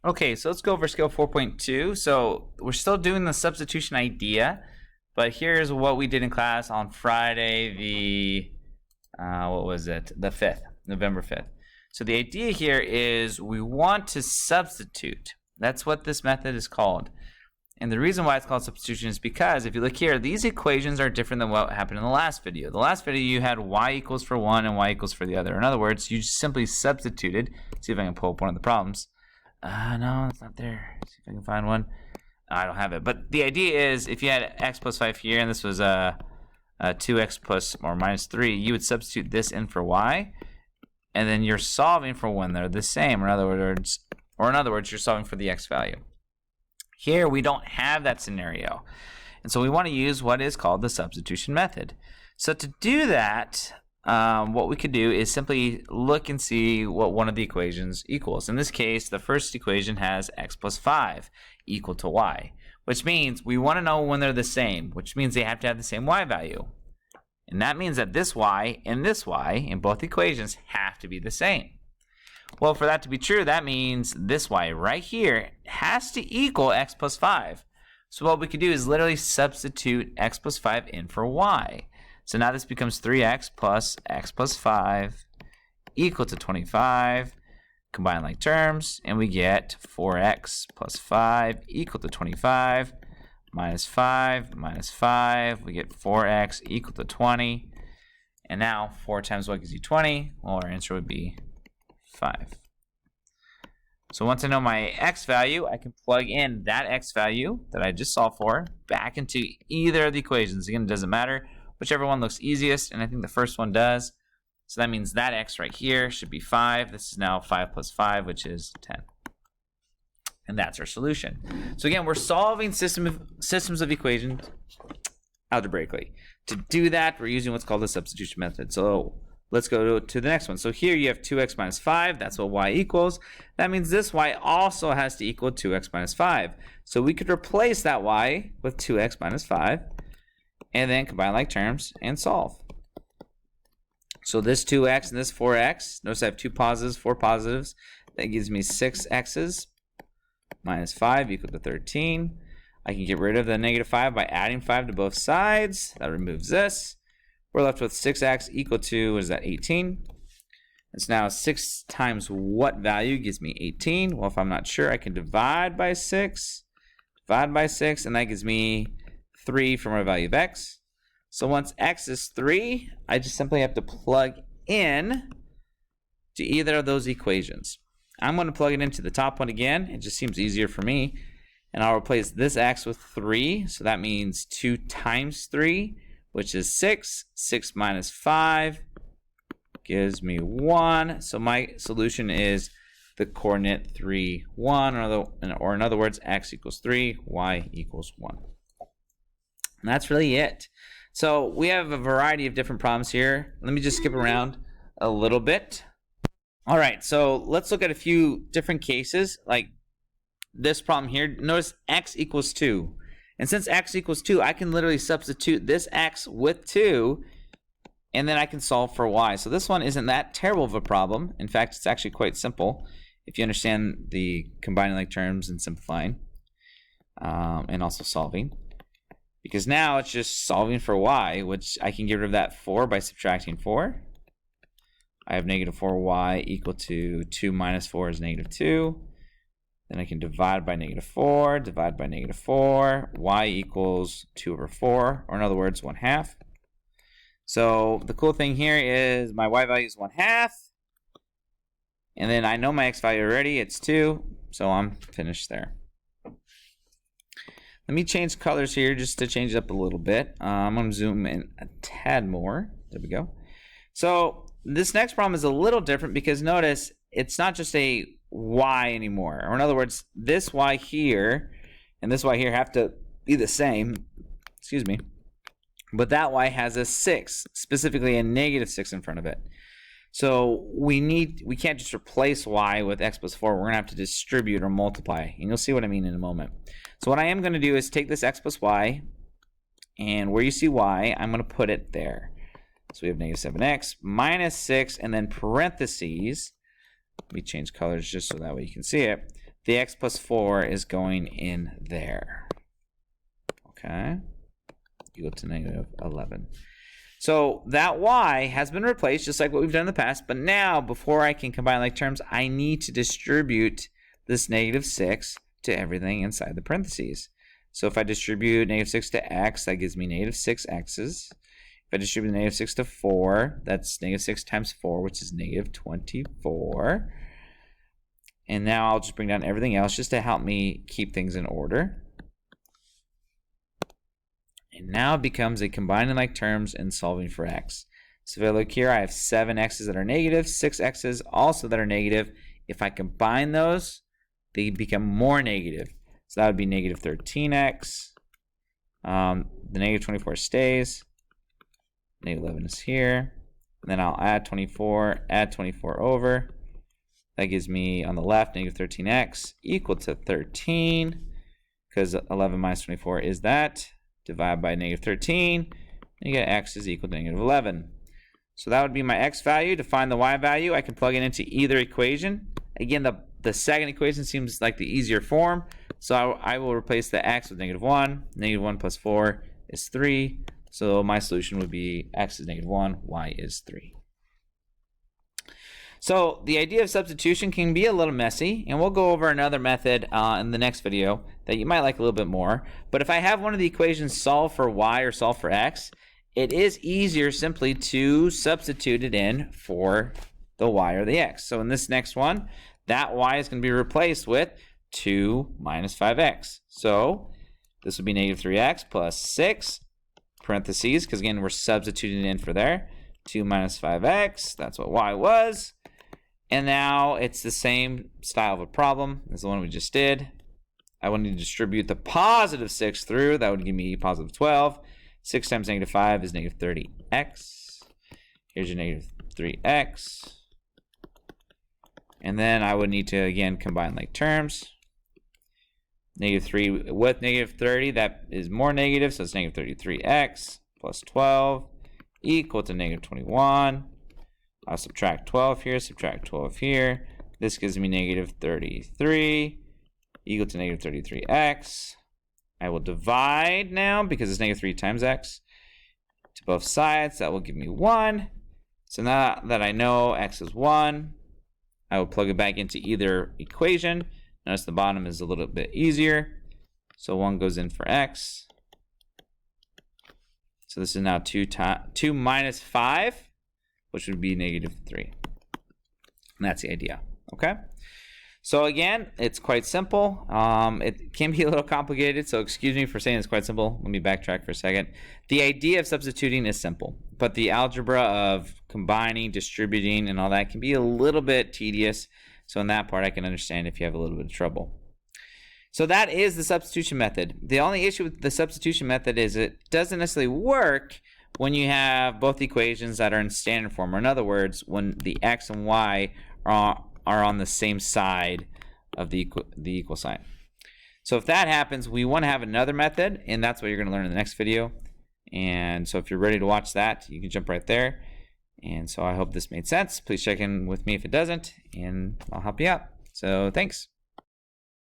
Okay, so let's go over skill 4.2. So we're still doing the substitution idea, but here's what we did in class on Friday, the, what was it? The 5th, November 5th. So the idea here is we want to substitute. That's what this method is called. And the reason why it's called substitution is because if you look here, these equations are different than what happened in the last video. The last video you had y equals for one and y equals for the other. In other words, you simply substituted. See if I can pull up one of the problems. No, it's not there. See if I can find one. I don't have it. But the idea is if you had x plus 5 here and this was 2x plus or minus 3, you would substitute this in for y. And then you're solving for when they're the same. In other words, you're solving for the x value. Here we don't have that scenario. And so we want to use what is called the substitution method. So to do that, what we could do is simply look and see what one of the equations equals. In this case, the first equation has x plus 5 equal to y, which means we want to know when they're the same, which means they have to have the same y value. And that means that this y and this y in both equations have to be the same. Well, for that to be true, that means this y right here has to equal x plus 5. So what we could do is literally substitute x plus 5 in for y. So now this becomes 3x plus x plus 5 equal to 25. Combine like terms, and we get 4x plus 5 equal to 25. Minus 5 minus 5. We get 4x equal to 20. And now 4 times y gives you 20. Well, our answer would be 5. So once I know my x value, I can plug in that x value that I just solved for back into either of the equations. Again, it doesn't matter. Whichever one looks easiest, and I think the first one does. So that means that x right here should be 5. This is now 5 plus 5, which is 10. And that's our solution. So again, we're solving systems of equations algebraically. To do that, we're using what's called the substitution method. So let's go to the next one. So here you have 2x minus 5. That's what y equals. That means this y also has to equal 2x minus 5. So we could replace that y with 2x minus 5. And then combine like terms and solve. So this 2x and this 4x, notice I have 2 positives, 4 positives. That gives me 6x's minus 5 equal to 13. I can get rid of the negative 5 by adding 5 to both sides. That removes this. We're left with 6x equal to, what is that, 18? It's now 6 times what value gives me 18? Well, if I'm not sure, I can divide by 6. Divide by 6, and that gives me 3 from our value of x. So once x is 3, I just simply have to plug in to either of those equations. I'm going to plug it into the top one again. It just seems easier for me. And I'll replace this x with 3. So that means 2 times 3, which is 6. 6 minus 5 gives me 1. So my solution is the coordinate 3, 1. Or in other words, x equals 3, y equals 1. And that's really it. So we have a variety of different problems here. Let me just skip around a little bit. All right, so let's look at a few different cases. Like this problem here, notice x equals 2. And since x equals 2, I can literally substitute this x with 2, and then I can solve for y. So this one isn't that terrible of a problem. In fact, it's actually quite simple if you understand the combining like terms and simplifying, and also solving. Because now it's just solving for y, which I can get rid of that 4 by subtracting 4. I have negative 4y equal to 2 minus 4 is negative 2. Then I can divide by negative 4, divide by negative 4. Y equals 2 over 4, or in other words, 1/2. So the cool thing here is my y value is 1/2. And then I know my x value already, it's 2. So I'm finished there. Let me change colors here just to change it up a little bit. I'm going to zoom in a tad more. There we go. So this next problem is a little different because notice it's not just a y anymore. Or in other words, this y here and this y here have to be the same. Excuse me. But that y has a 6, specifically a negative 6 in front of it. So we can't just replace y with x plus 4. We're going to have to distribute or multiply. And you'll see what I mean in a moment. So what I am going to do is take this x plus y, and where you see y, I'm going to put it there. So we have negative 7x minus 6, and then parentheses. Let me change colors just so that way you can see it. the x plus 4 is going in there. Okay, equal to negative 11. So that y has been replaced just like what we've done in the past, but now before I can combine like terms, I need to distribute this negative 6 to everything inside the parentheses. So if I distribute negative 6 to x, that gives me negative 6x's. If I distribute the negative 6 to 4, that's negative 6 times 4, which is negative 24. And now I'll just bring down everything else just to help me keep things in order. And now it becomes a combining like terms and solving for x. So if I look here, I have 7 x's that are negative, 6 x's also that are negative. If I combine those, they become more negative. So that would be negative 13x. The negative 24 stays. Negative 11 is here. And then I'll add 24 over. That gives me on the left negative 13x equal to 13, because 11 minus 24 is that. Divide by negative 13, and you get x is equal to negative 11. So that would be my x value. To find the y value, I can plug it into either equation. Again, the second equation seems like the easier form, so I will replace the x with negative 1. Negative 1 plus 4 is 3. So my solution would be x is negative 1, y is 3. So the idea of substitution can be a little messy, and we'll go over another method in the next video that you might like a little bit more. But if I have one of the equations solve for y or solve for x, it is easier simply to substitute it in for the y or the x. So in this next one, that y is going to be replaced with 2 minus 5x. So this would be negative 3x plus 6, parentheses, because again, we're substituting it in for there. 2 minus 5x, that's what y was. And now it's the same style of a problem as the one we just did. I want to distribute the positive 6 through. That would give me positive 12. 6 times negative 5 is negative 30x. Here's your negative 3x. And then I would need to, again, combine like terms. Negative 3 with negative 30, that is more negative, so it's negative 33x plus 12 equal to negative 21. I'll subtract 12 here, subtract 12 here. This gives me negative 33 equal to negative 33x. I will divide now because it's negative 3 times x to both sides. That will give me 1. So now that I know x is 1, I will plug it back into either equation. Notice the bottom is a little bit easier. So 1 goes in for x. So this is now 2 minus 5. Which would be negative 3. And that's the idea, okay? So again, it's quite simple. It can be a little complicated, so excuse me for saying it's quite simple. Let me backtrack for a second. The idea of substituting is simple, but the algebra of combining, distributing, and all that can be a little bit tedious. So in that part, I can understand if you have a little bit of trouble. So that is the substitution method. The only issue with the substitution method is it doesn't necessarily work when you have both equations that are in standard form, or in other words, when the x and y are on the same side of the equal sign. So if that happens, we want to have another method, and that's what you're going to learn in the next video. And so if you're ready to watch that, you can jump right there. And so I hope this made sense. Please check in with me if it doesn't, and I'll help you out. So thanks.